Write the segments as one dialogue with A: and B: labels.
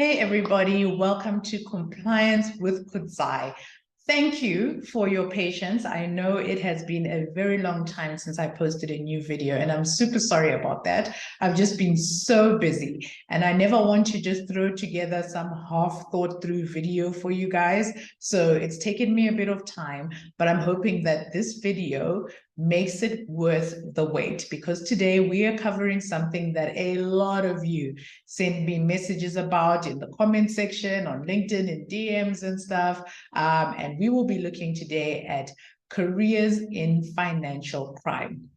A: Hey everybody, welcome to Compliance with Kudzai. Thank you for your patience. I know it has been a very long time since I posted a new video, and I'm super sorry about that. I've just been so busy, and I never want to just throw together some half thought through video for you guys. So it's taken me a bit of time, but I'm hoping that this video makes it worth the wait, because today we are covering something that a lot of you send me messages about in the comment section on LinkedIn and DMs and stuff. And we will be looking today at careers in financial crime.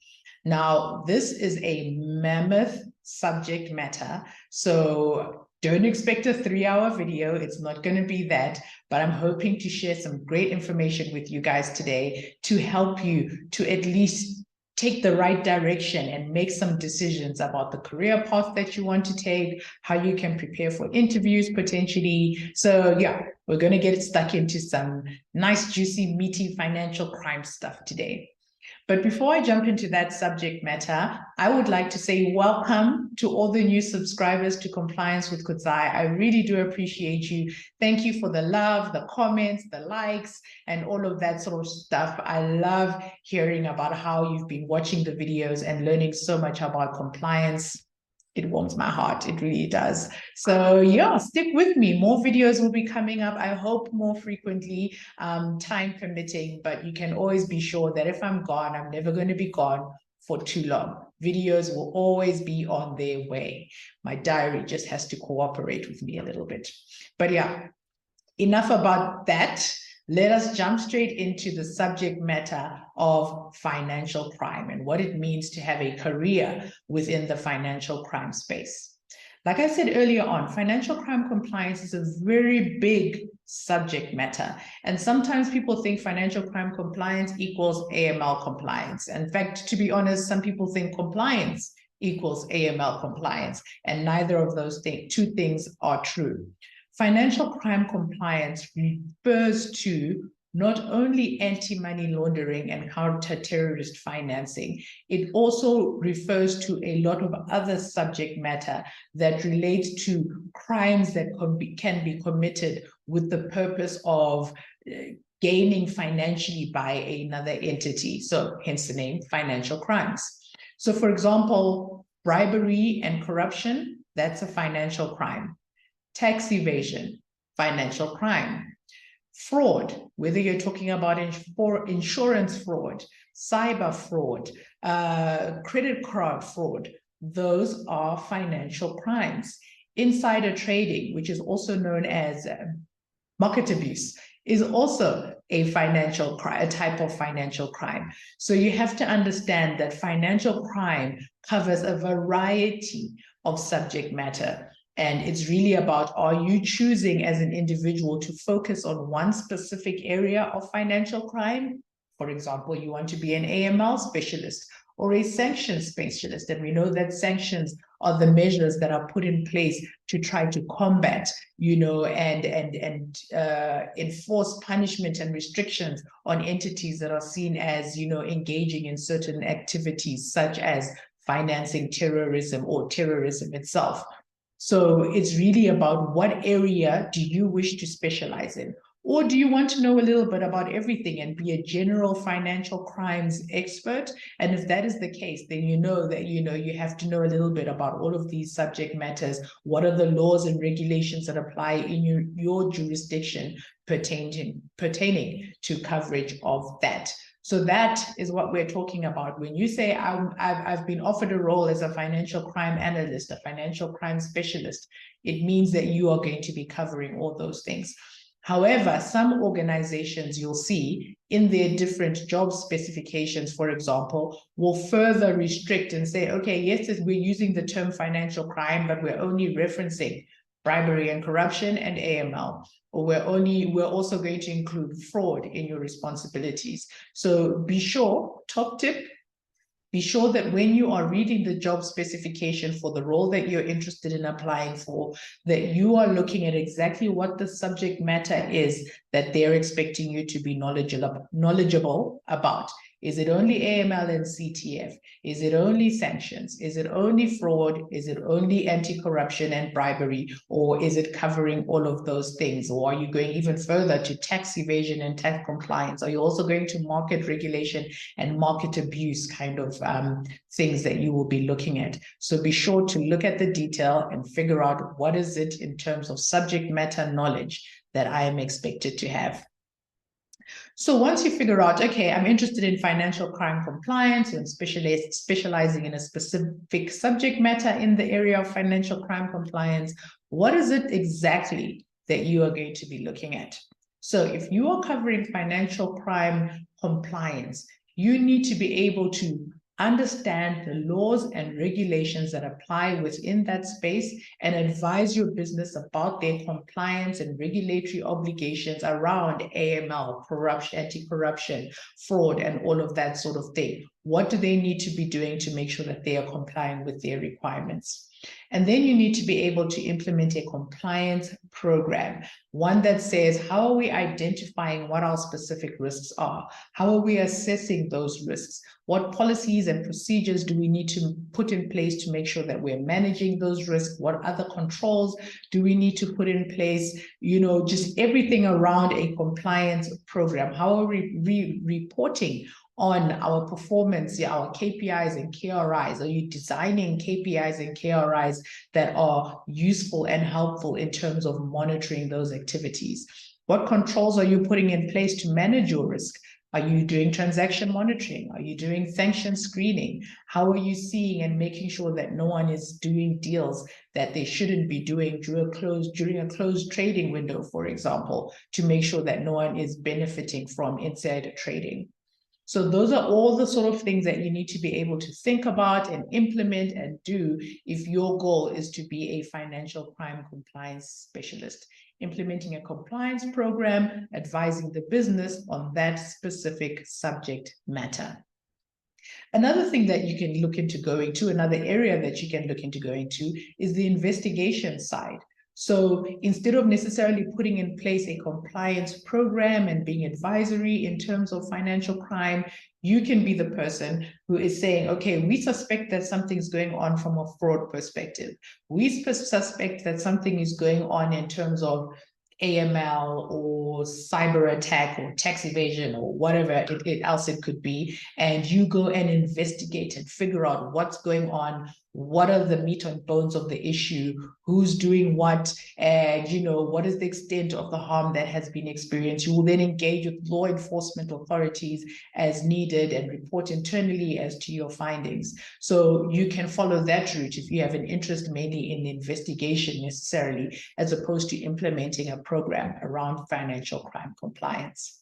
A: Now, this is a mammoth subject matter, so don't expect a 3-hour video. It's not going to be that, but I'm hoping to share some great information with you guys today to help you to at least take the right direction and make some decisions about the career path that you want to take, how you can prepare for interviews potentially. So yeah, we're going to get stuck into some nice, juicy, meaty financial crime stuff today. But before I jump into that subject matter, I would like to say welcome to all the new subscribers to Compliance with Kudzai. I really do appreciate you. Thank you for the love, the comments, the likes, and all of that sort of stuff. I love hearing about how you've been watching the videos and learning so much about compliance. It warms my heart. It really does. So yeah, stick with me. More videos will be coming up. I hope more frequently, time permitting, but you can always be sure that if I'm gone, I'm never going to be gone for too long. Videos will always be on their way. My diary just has to cooperate with me a little bit. But yeah, enough about that. Let us jump straight into the subject matter of financial crime and what it means to have a career within the financial crime space. Like I said earlier on, financial crime compliance is a very big subject matter. And sometimes people think financial crime compliance equals AML compliance. In fact, to be honest, some people think compliance equals AML compliance, and neither of those two things are true. Financial crime compliance refers to not only anti-money laundering and counter-terrorist financing, it also refers to a lot of other subject matter that relates to crimes that can be committed with the purpose of gaining financially by another entity. So hence the name financial crimes. So for example, bribery and corruption, that's a financial crime. Tax evasion, financial crime. Fraud, whether you're talking about insurance fraud, cyber fraud, credit card fraud, those are financial crimes. Insider trading, which is also known as market abuse, is also a type of financial crime. So you have to understand that financial crime covers a variety of subject matter. And it's really about, are you choosing as an individual to focus on one specific area of financial crime? For example, you want to be an AML specialist or a sanctions specialist. And we know that sanctions are the measures that are put in place to try to combat, and enforce punishment and restrictions on entities that are seen as, engaging in certain activities such as financing terrorism or terrorism itself. So it's really about what area do you wish to specialize in? Or do you want to know a little bit about everything and be a general financial crimes expert? And if that is the case, then you know that, you have to know a little bit about all of these subject matters. What are the laws and regulations that apply in your jurisdiction pertaining to coverage of that? So that is what we're talking about. When you say, I've been offered a role as a financial crime analyst, a financial crime specialist, it means that you are going to be covering all those things. However, some organizations you'll see in their different job specifications, for example, will further restrict and say, okay, yes, we're using the term financial crime, but we're only referencing bribery and corruption and AML. Or we're also going to include fraud in your responsibilities. So be sure, top tip, be sure that when you are reading the job specification for the role that you're interested in applying for, that you are looking at exactly what the subject matter is that they're expecting you to be knowledgeable about. Is it only AML and CTF? Is it only sanctions? Is it only fraud? Is it only anti-corruption and bribery? Or is it covering all of those things? Or are you going even further to tax evasion and tax compliance? Are you also going to market regulation and market abuse kind of things that you will be looking at? So be sure to look at the detail and figure out what is it in terms of subject matter knowledge that I am expected to have. So once you figure out, okay, I'm interested in financial crime compliance and specializing in a specific subject matter in the area of financial crime compliance, what is it exactly that you are going to be looking at? So if you are covering financial crime compliance, you need to be able to understand the laws and regulations that apply within that space and advise your business about their compliance and regulatory obligations around AML, corruption, anti-corruption, fraud, and all of that sort of thing. What do they need to be doing to make sure that they are complying with their requirements? And then you need to be able to implement a compliance program, one that says, how are we identifying what our specific risks are? How are we assessing those risks? What policies and procedures do we need to put in place to make sure that we're managing those risks? What other controls do we need to put in place? You know, just everything around a compliance program. How are we reporting on our performance, our KPIs and KRIs? Are you designing KPIs and KRIs that are useful and helpful in terms of monitoring those activities? What controls are you putting in place to manage your risk? Are you doing transaction monitoring? Are you doing sanction screening? How are you seeing and making sure that no one is doing deals that they shouldn't be doing during a closed trading window, for example, to make sure that no one is benefiting from insider trading? So those are all the sort of things that you need to be able to think about and implement and do if your goal is to be a financial crime compliance specialist. Implementing a compliance program, advising the business on that specific subject matter. Another thing that you can look into going to, another area that you can look into going to, is the investigation side. So instead of necessarily putting in place a compliance program and being advisory in terms of financial crime, you can be the person who is saying, okay, we suspect that something's going on from a fraud perspective. We suspect that something is going on in terms of AML or cyber attack or tax evasion or whatever else it could be, and you go and investigate and figure out what's going on, what are the meat and bones of the issue, who's doing what, and what is the extent of the harm that has been experienced. You will then engage with law enforcement authorities as needed and report internally as to your findings. So you can follow that route if you have an interest mainly in investigation necessarily, as opposed to implementing a program around financial crime compliance.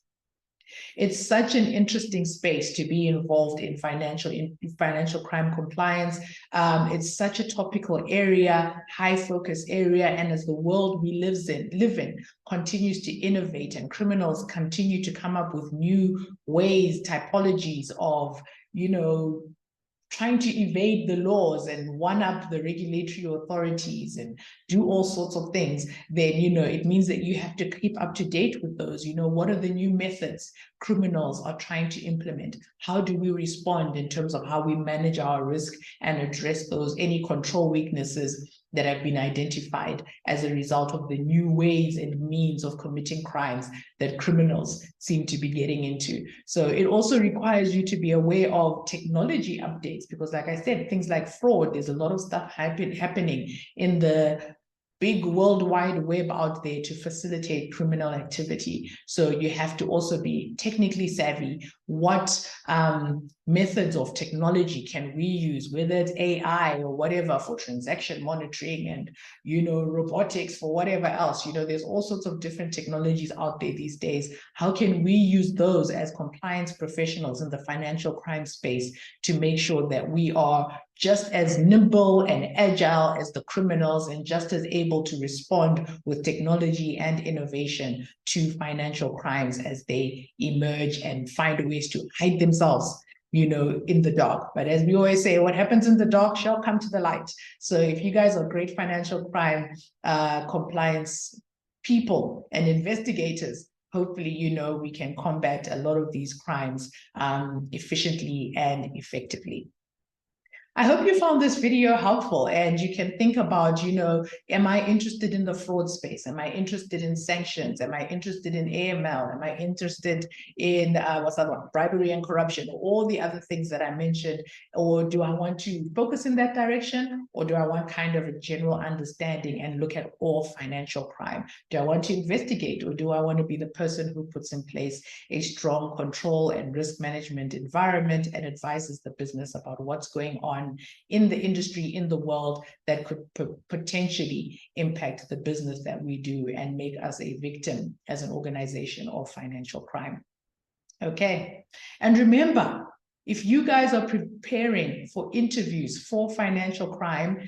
A: It's such an interesting space to be involved in financial crime compliance. It's such a topical area, high focus area, and as the world we live in continues to innovate and criminals continue to come up with new ways, typologies of, trying to evade the laws and one-up the regulatory authorities and do all sorts of things, then, it means that you have to keep up to date with those. What are the new methods criminals are trying to implement? How do we respond in terms of how we manage our risk and address any control weaknesses that have been identified as a result of the new ways and means of committing crimes that criminals seem to be getting into? So it also requires you to be aware of technology updates, because like I said, things like fraud, there's a lot of stuff happening in the big worldwide web out there to facilitate criminal activity. So you have to also be technically savvy. What methods of technology can we use, whether it's AI or whatever for transaction monitoring and, robotics for whatever else? There's all sorts of different technologies out there these days. How can we use those as compliance professionals in the financial crime space to make sure that we are just as nimble and agile as the criminals and just as able to respond with technology and innovation to financial crimes as they emerge and find ways to hide themselves, in the dark? But as we always say, what happens in the dark shall come to the light. So if you guys are great financial crime compliance people and investigators, hopefully, we can combat a lot of these crimes efficiently and effectively. I hope you found this video helpful and you can think about, am I interested in the fraud space? Am I interested in sanctions? Am I interested in AML? Am I interested in what's that one? Bribery and corruption, all the other things that I mentioned? Or do I want to focus in that direction? Or do I want kind of a general understanding and look at all financial crime? Do I want to investigate, or do I want to be the person who puts in place a strong control and risk management environment and advises the business about what's going on in the industry, in the world, that could potentially impact the business that we do and make us a victim as an organization of financial crime? Okay. And remember, if you guys are preparing for interviews for financial crime,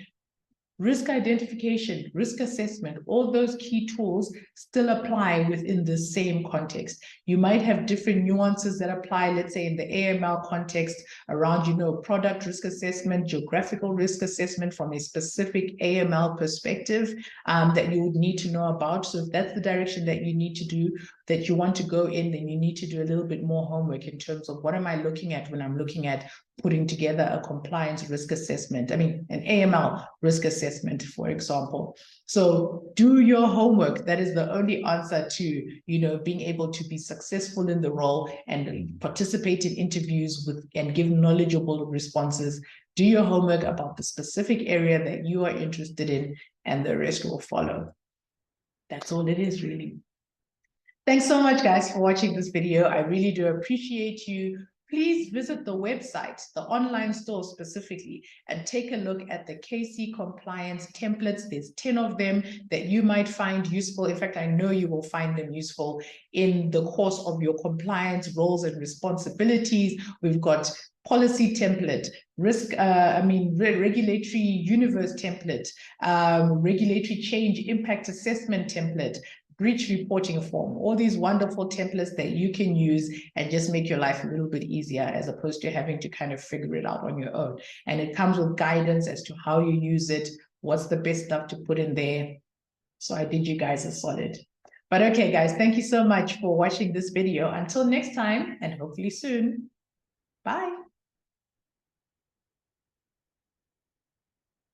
A: risk identification, risk assessment, all those key tools still apply within the same context. You might have different nuances that apply, let's say in the AML context around, product risk assessment, geographical risk assessment from a specific AML perspective that you would need to know about. So if that's the direction that you need to do, that you want to go in, then you need to do a little bit more homework in terms of what am I looking at when I'm looking at putting together a compliance risk assessment, an AML risk assessment, for example. So do your homework. That is the only answer to, being able to be successful in the role and participate in interviews and give knowledgeable responses. Do your homework about the specific area that you are interested in, and the rest will follow. That's all it is, really. Thanks so much, guys, for watching this video. I really do appreciate you. Please visit the website, the online store specifically, and take a look at the KC compliance templates. There's 10 of them that you might find useful. In fact, I know you will find them useful in the course of your compliance roles and responsibilities. We've got policy template, regulatory universe template, regulatory change impact assessment template, breach reporting form, all these wonderful templates that you can use and just make your life a little bit easier, as opposed to having to kind of figure it out on your own. And it comes with guidance as to how you use it, what's the best stuff to put in there. So I did you guys a solid. But okay, guys, thank you so much for watching this video. Until next time, and hopefully soon. Bye.